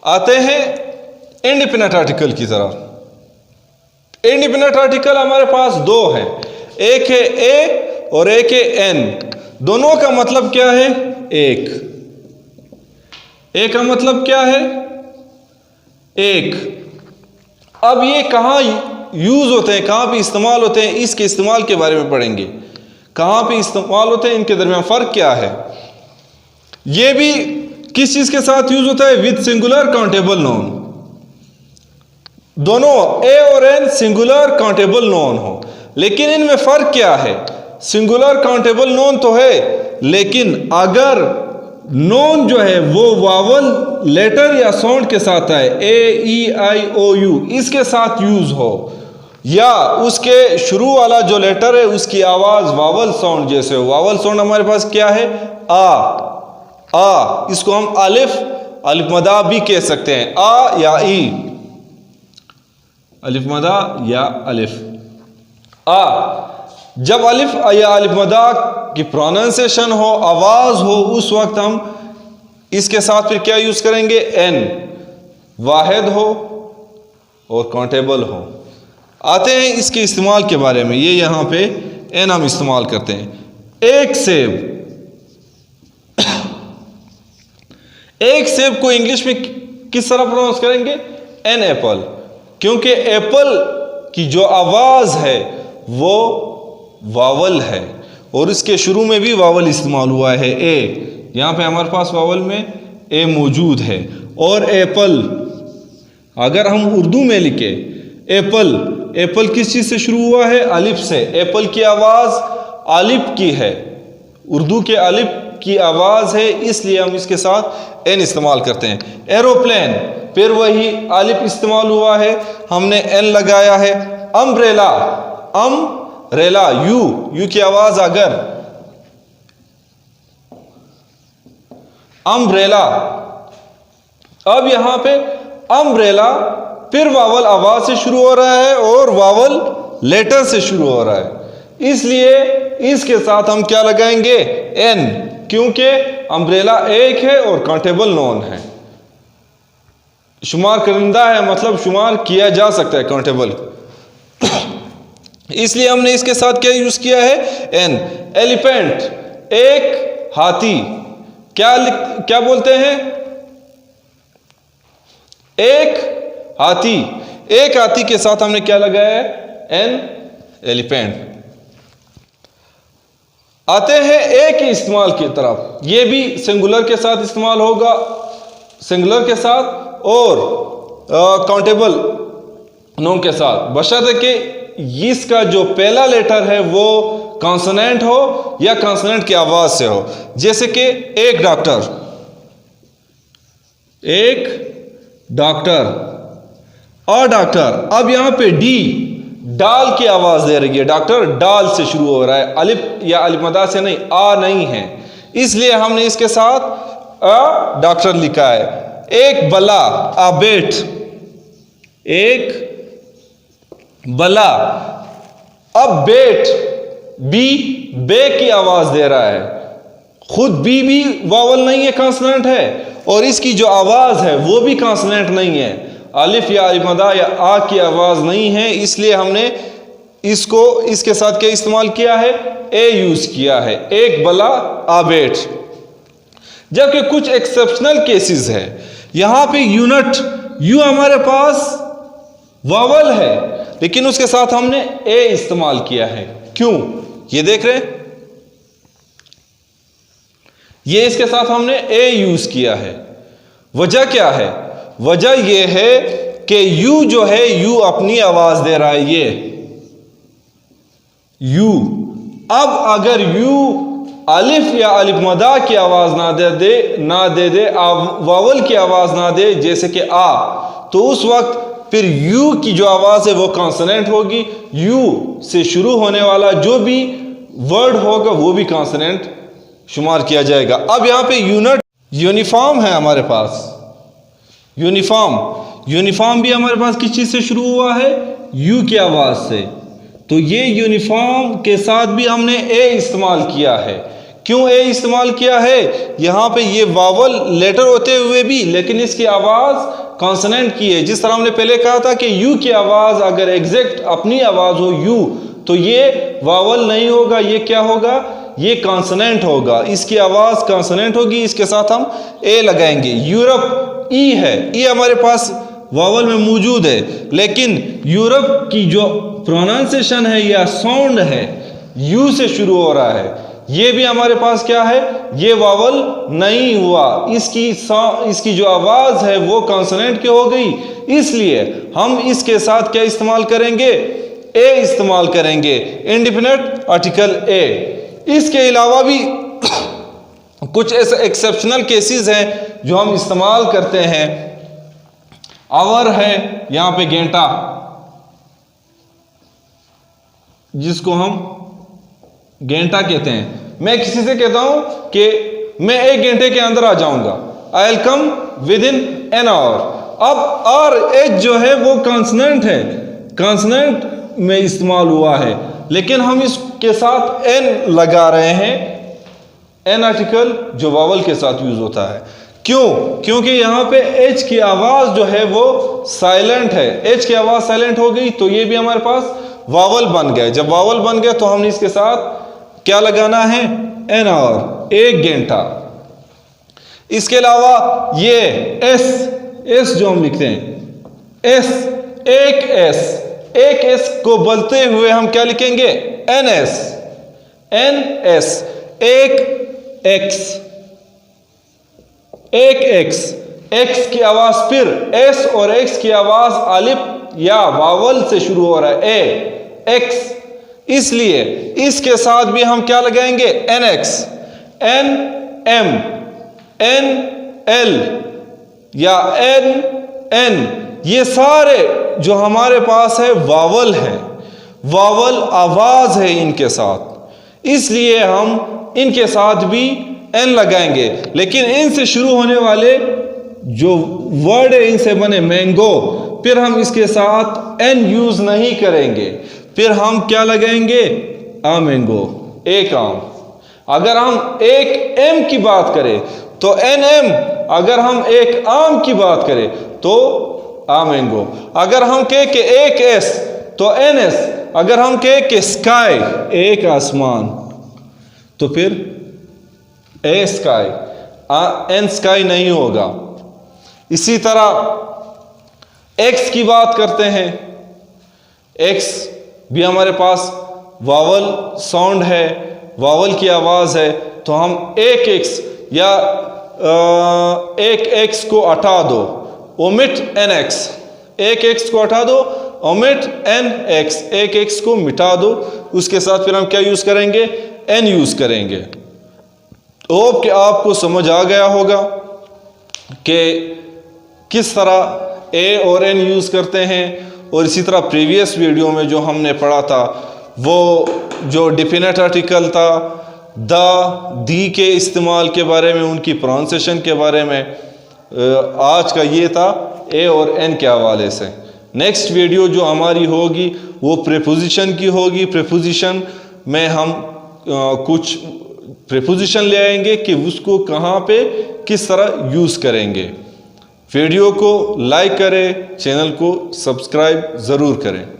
आते हैं independent article की तरफ। इंडिपेंडेंट आर्टिकल हमारे पास दो है, एक है ए और एक है एन। दोनों का मतलब क्या है? एक। ए का मतलब क्या है? एक। अब ये कहाँ यूज होते हैं, कहाँ पे इस्तेमाल होते हैं, इसके इस्तेमाल के बारे में पढ़ेंगे। कहाँ पे इस्तेमाल होते हैं, इनके दरमियान फर्क क्या है। ये भी किस चीज के साथ यूज होता है? With singular countable known. दोनों ए और एन सिंगुलर काउंटेबल नोन हो, लेकिन इनमें फर्क क्या है? सिंगुलर काउंटेबल नोन तो है, लेकिन अगर नोन जो है वो वावल लेटर या साउंड के साथ आए, ए ई आई ओ यू, इसके साथ यूज हो, या उसके शुरू वाला जो लेटर है उसकी आवाज वावल साउंड जैसे हो। वावल साउंड हमारे पास क्या है? आ। इसको हम अलिफ मदा भी कह सकते हैं, आ या ई, अलिफ मदा या अलिफ आ। जब अलिफ या अलिफ मदा की प्रोनाउंसिएशन हो, आवाज हो, उस वक्त हम इसके साथ फिर क्या यूज करेंगे? एन। वाहिद हो और काउंटेबल हो। आते हैं इसके इस्तेमाल के बारे में। ये यहां पे एन हम इस्तेमाल करते हैं। एक सेब। एक सेब को इंग्लिश में किस तरह प्रोनाउंस करेंगे? एन एप्पल, क्योंकि एप्पल की जो आवाज है वो वावल है और इसके शुरू में भी वावल इस्तेमाल हुआ है, ए। यहां पे हमारे पास वावल में ए मौजूद है। और एप्पल अगर हम उर्दू में लिखे एप्पल, एप्पल किस चीज से शुरू हुआ है? अलिफ से। एप्पल की आवाज अलिफ की है, उर्दू के अलिफ की आवाज है, इसलिए हम इसके साथ एन इस्तेमाल करते हैं। एरोप्लेन, फिर वही अलिफ इस्तेमाल हुआ है, हमने एन लगाया है। अम्ब्रेला, अम्ब्रेला, यू की आवाज अगर, अम्ब्रेला। अब यहां पे अम्ब्रेला फिर वावल आवाज से शुरू हो रहा है और वावल लेटर से शुरू हो रहा है, इसलिए इसके साथ हम क्या लगाएंगे? एन, क्योंकि अम्ब्रेला एक है और काउंटेबल नोन है, शुमार करिंदा है, मतलब शुमार किया जा सकता है, काउंटेबल। इसलिए हमने इसके साथ क्या यूज किया है? एन। एलिफेंट, एक हाथी। क्या बोलते हैं? एक हाथी। एक हाथी के साथ हमने क्या लगाया है? An, elephant. आते हैं ए के इस्तेमाल की तरफ। ये भी सिंगुलर के साथ इस्तेमाल होगा, सिंगुलर के साथ और काउंटेबल नोन के साथ, बशर्ते कि इसका जो पहला लेटर है वो कॉन्सोनेंट हो या कॉन्सोनेंट की आवाज से हो। जैसे कि एक डॉक्टर, एक डॉक्टर, अ डॉक्टर। अब यहां पे डी, डाल की आवाज दे रही है, डॉक्टर डाल से शुरू हो रहा है, अलिफ या अलिफ मदा से नहीं, आ नहीं है, इसलिए हमने इसके साथ अ डॉक्टर लिखा है। एक बला, अबेट, एक बला। अब बेट, बी, बे की आवाज दे रहा है, खुद बी भी वावल नहीं है, कॉन्सोनेंट है, और इसकी जो आवाज है वो भी कॉन्सोनेंट नहीं है, अलिफ या अलिफ मदा या आ की आवाज नहीं है, इसलिए हमने इसको इसके साथ क्या इस्तेमाल किया है? ए यूज किया है। एक बला, आबेट। जबकि कुछ एक्सेप्शनल केसेस है, यहां पे यूनिट, यू हमारे पास वावल है, लेकिन उसके साथ हमने ए इस्तेमाल किया है। क्यों? ये देख रहे हैं, ये इसके साथ हमने ए यूज किया है। वजह क्या है? वजह यह है कि यू जो है, यू अपनी आवाज दे रहा है, ये यू। अब अगर यू अलिफ या अलिफ मदा की आवाज ना दे वावल की आवाज ना दे, जैसे कि आ, तो उस वक्त फिर यू की जो आवाज है वो कॉन्सोनेंट होगी। यू से शुरू होने वाला जो भी वर्ड होगा वो भी कॉन्सोनेंट शुमार किया जाएगा। अब यहां पे यूनिट, यूनिफॉर्म है हमारे पास, यूनिफॉर्म भी हमारे पास किस चीज से शुरू हुआ है? यू की आवाज से। तो ये यूनिफॉर्म के साथ भी हमने ए इस्तेमाल किया है। क्यों ए इस्तेमाल किया है? यहाँ पे ये वावल लेटर होते हुए भी लेकिन इसकी आवाज़ कॉन्सोनेंट की है। जिस तरह हमने पहले कहा था कि यू की आवाज़ अगर एग्जैक्ट अपनी आवाज़ हो यू, तो ये वावल नहीं होगा, ये क्या होगा? ये कॉन्सोनेंट होगा। इसकी आवाज़ कॉन्सोनेंट होगी, इसके साथ हम ए लगाएंगे। यूरोप ई है, ई हमारे पास वावल में मौजूद है, लेकिन यूरोप की जो प्रोनाउंसिएशन है या साउंड है यू से शुरू हो रहा है, ये भी हमारे पास क्या है? ये वावल नहीं हुआ। इसकी जो आवाज़ है वो कॉन्सोनेंट की हो गई, इसलिए हम इसके साथ क्या इस्तेमाल करेंगे? ए इस्तेमाल करेंगे, इंडेफिनिट आर्टिकल ए। इसके अलावा भी कुछ ऐसे एक्सेप्शनल केसेस हैं जो हम इस्तेमाल करते हैं। आवर है यहाँ पे घंटा, जिसको हम घंटा कहते हैं। मैं किसी से कहता हूं कि मैं 1 घंटे के अंदर आ जाऊंगा, I will come with in an hour. अब आर एच जो है वो कॉन्सोनेंट है, कॉन्सोनेंट में इस्तेमाल हुआ है, लेकिन हम इसके साथ एन लगा रहे हैं। एन आर्टिकल जो वावल के साथ यूज होता है। क्यों? क्योंकि यहाँ पे एच की आवाज जो है वो साइलेंट है। एच की आवाज साइलेंट हो गई तो ये भी हमारे पास वावल बन गए। जब वावल बन गए तो हमने इसके साथ क्या लगाना है? एन आवर, 1 घंटा। इसके अलावा ये एस जो हम लिखते हैं, एक एस को बोलते हुए हम क्या लिखेंगे? एन एस, एक एक्स की आवाज, फिर एस और एक्स की आवाज अलिफ या वावल से शुरू हो रहा है, एक्स, इसलिए इसके साथ भी हम क्या लगाएंगे? An X, an M, an L या एन। ये सारे जो हमारे पास है वावल हैं, वावल आवाज है इनके साथ, इसलिए हम इनके साथ भी एन लगाएंगे। लेकिन इनसे शुरू होने वाले जो वर्ड है इनसे बने, मैंगो, फिर हम इसके साथ एन यूज नहीं करेंगे, फिर हम क्या लगाएंगे? आ मैंगो, एक आम। अगर हम एक एम की बात करें तो एन एम, अगर हम एक आम की बात करें तो आ मैंगो। अगर हम कहें कि एक एस तो एन एस। अगर हम कहें कि स्काई, एक आसमान, तो फिर ए स्काई, एन स्काई नहीं होगा। इसी तरह एक्स की बात करते हैं, एक्स भी हमारे पास वावल साउंड है, वावल की आवाज़ है, तो हम एक एक्स या एक एक्स को हटा दो, ओमिट एन एक्स, एक एक्स को हटा दो, ओमिट एन एक्स, एक एक्स को मिटा दो, उसके साथ फिर हम क्या यूज़ करेंगे? एन यूज़ करेंगे। होप कि आपको समझ आ गया होगा कि किस तरह ए और एन यूज़ करते हैं। और इसी तरह प्रीवियस वीडियो में जो हमने पढ़ा था वो जो डिफिनेट आर्टिकल था, दी के इस्तेमाल के बारे में, उनकी प्रोनाउंसिएशन के बारे में, आज का ये था ए और एन के हवाले से। नेक्स्ट वीडियो जो हमारी होगी वो प्रीपोजिशन की होगी। प्रीपोजिशन में हम कुछ प्रीपोजिशन ले आएंगे कि उसको कहाँ पे किस तरह यूज़ करेंगे। वीडियो को लाइक करें, चैनल को सब्सक्राइब ज़रूर करें।